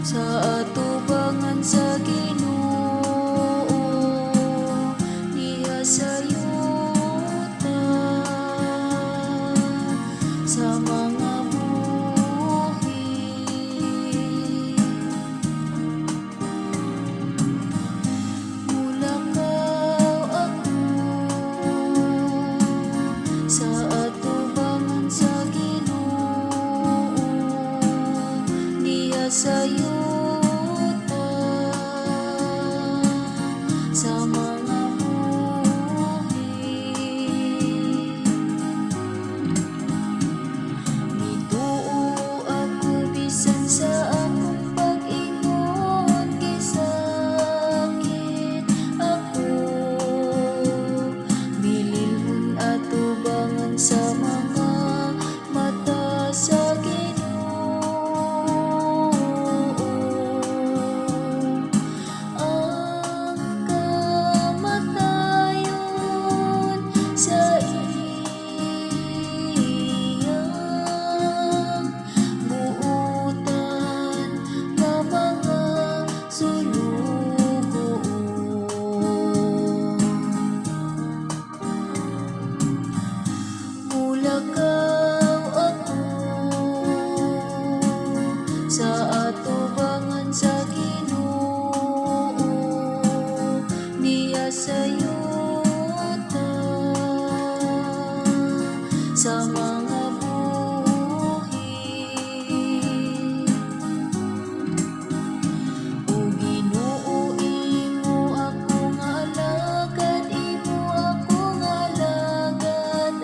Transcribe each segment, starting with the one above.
sa atubangan sa Ginoo, diha sayuta sa mga buhi. Mulakaw ako sa atubangan sa Ginoo, diha sayuta sa mga buhi. Nituo ako bisan sa akong pag-ingon, kay sakit ako. Bililhon atubangan sa mga mata sa Ginoo. Ang kamatayon sa iyang buutan nga mga sulugoon. Mulakaw ako sa atubangan sa Ginoo, diha sayuta sa mga buhi. O Ginoo, imo akong alagad, imo akong alagad,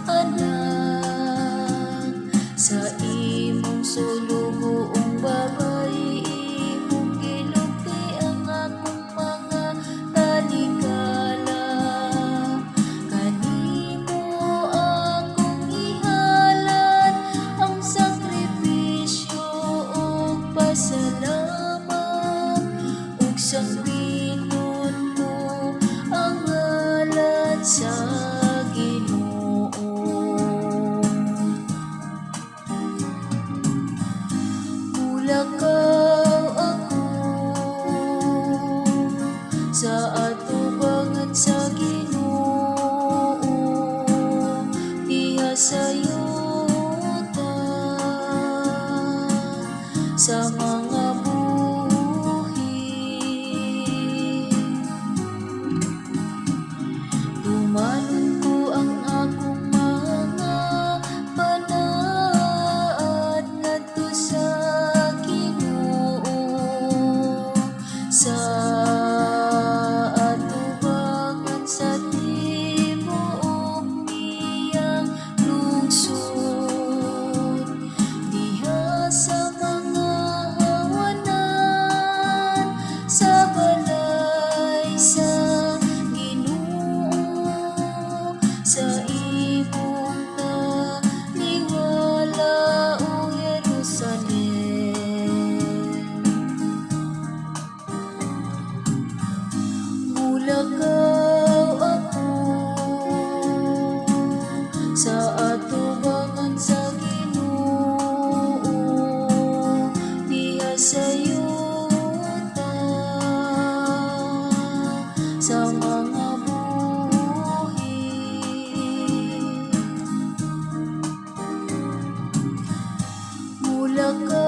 ang anak sa imong sulugoong babay. Imong gilugti ang akong mga talikala, kanimo akong ihalad ang sakripisyo ug pasalamat, ug sambiton ko ang ngalan sa Ginoo. Mulakaw ako sa atubangan sa Ginoo, diha sayuta sa mga buhi. Tumanon ko ang akong mga panaad ngadto sa Ginoo, sa atubangan sa tibuok niyang lungsod, diha sa mga hawanan sa balay sa Ginoo, sa imong taliwala, o Jerusalem. Mulakaw ako sa atubangan sa Ginoo, diha sayuta sa mga buhi. Mulakaw